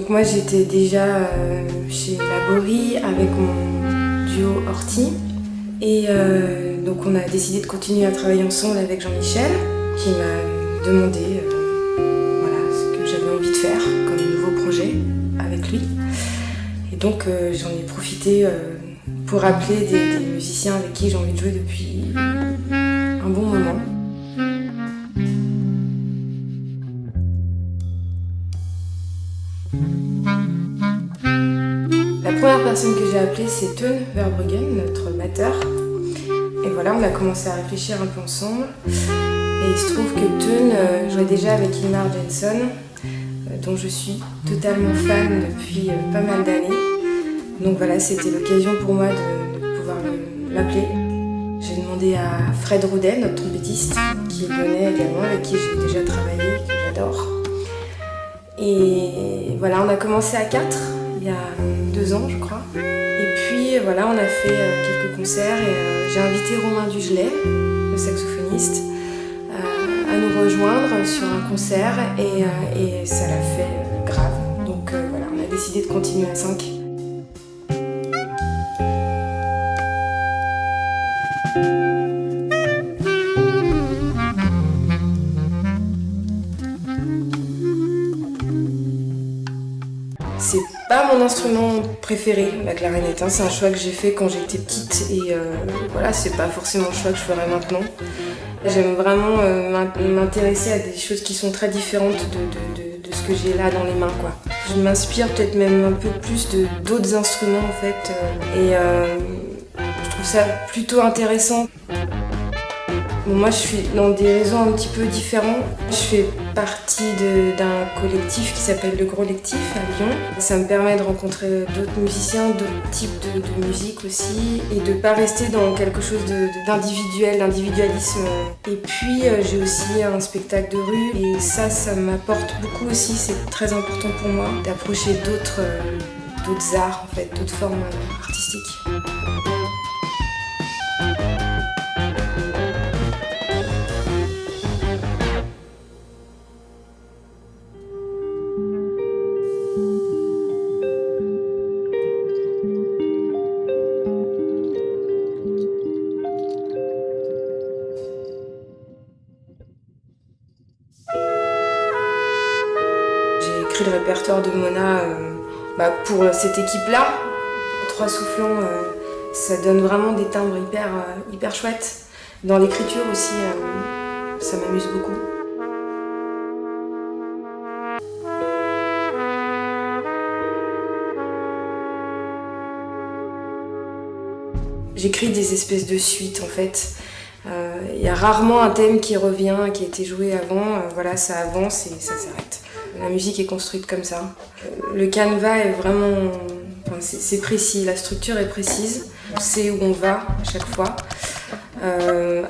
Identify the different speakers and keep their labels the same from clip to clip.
Speaker 1: Donc moi j'étais déjà chez Laborie avec mon duo Horty. Et donc on a décidé de continuer à travailler ensemble avec Jean-Michel, qui m'a demandé ce que j'avais envie de faire comme nouveau projet avec lui. Et donc j'en ai profité pour appeler des musiciens avec qui j'ai envie de jouer depuis un bon moment. La première personne que j'ai appelée, c'est Teun Verbruggen, notre batteur. Et voilà, on a commencé à réfléchir un peu ensemble. Et il se trouve que Teun jouait déjà avec Ingemar Jensen, dont je suis totalement fan depuis pas mal d'années. Donc voilà, c'était l'occasion pour moi de pouvoir l'appeler. J'ai demandé à Fred Roudet, notre trompettiste, qui venait également, avec qui j'ai déjà travaillé, que j'adore. Et voilà, on a commencé à 4, il y a 2 ans je crois. Et puis voilà, on a fait quelques concerts et j'ai invité Romain Dugelet, le saxophoniste, à nous rejoindre sur un concert et ça l'a fait grave. Donc voilà, on a décidé de continuer à 5. C'est pas mon instrument préféré, la clarinette, hein. C'est un choix que j'ai fait quand j'étais petite et voilà, c'est pas forcément le choix que je ferais maintenant. J'aime vraiment m'intéresser à des choses qui sont très différentes de ce que j'ai là dans les mains, quoi. Je m'inspire peut-être même un peu plus d'autres instruments en fait et je trouve ça plutôt intéressant. Bon, moi je suis dans des réseaux un petit peu différents. Je fais partie d'un collectif qui s'appelle Le Gros Lectif à Lyon. Ça me permet de rencontrer d'autres musiciens, d'autres types de musique aussi et de pas rester dans quelque chose d'individuel, d'individualisme. Et puis j'ai aussi un spectacle de rue et ça m'apporte beaucoup aussi. C'est très important pour moi d'approcher d'autres arts en fait, d'autres formes artistiques. J'ai écrit le répertoire de Mona pour cette équipe-là. 3 soufflants, ça donne vraiment des timbres hyper chouettes. Dans l'écriture aussi, ça m'amuse beaucoup. J'écris des espèces de suites en fait. Il y a rarement un thème qui revient, qui a été joué avant. Voilà, ça avance et ça s'arrête. La musique est construite comme ça. Le canevas est vraiment... c'est précis, la structure est précise. On sait où on va à chaque fois.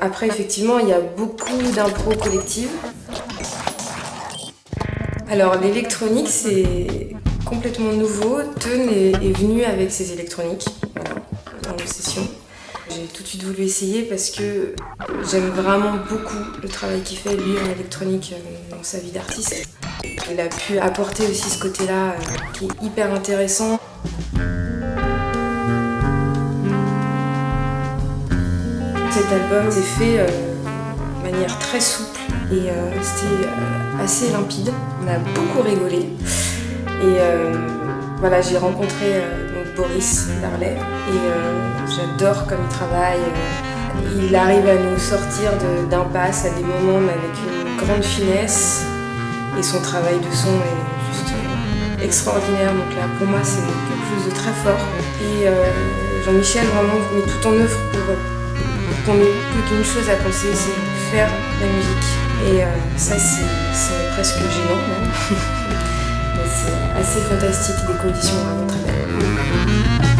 Speaker 1: Après, effectivement, il y a beaucoup d'impro collective. Alors, l'électronique, c'est complètement nouveau. Teun est venu avec ses électroniques, voilà, dans nos sessions. J'ai tout de suite voulu essayer parce que j'aime vraiment beaucoup le travail qu'il fait, lui, en électronique, dans sa vie d'artiste. Il a pu apporter aussi ce côté-là qui est hyper intéressant. Cet album s'est fait de manière très souple et c'était assez limpide. On a beaucoup rigolé. Et voilà, j'ai rencontré donc Boris Darley et j'adore comme il travaille. Il arrive à nous sortir d'impasse à des moments mais avec une grande finesse et son travail de son est juste extraordinaire. Donc là, pour moi, c'est quelque chose de très fort. Et Jean-Michel vraiment met tout en œuvre pour qu'on n'ait plus qu'une chose à penser, c'est faire de la musique. Et ça, c'est presque gênant même. C'est assez fantastique, des conditions vraiment très belles.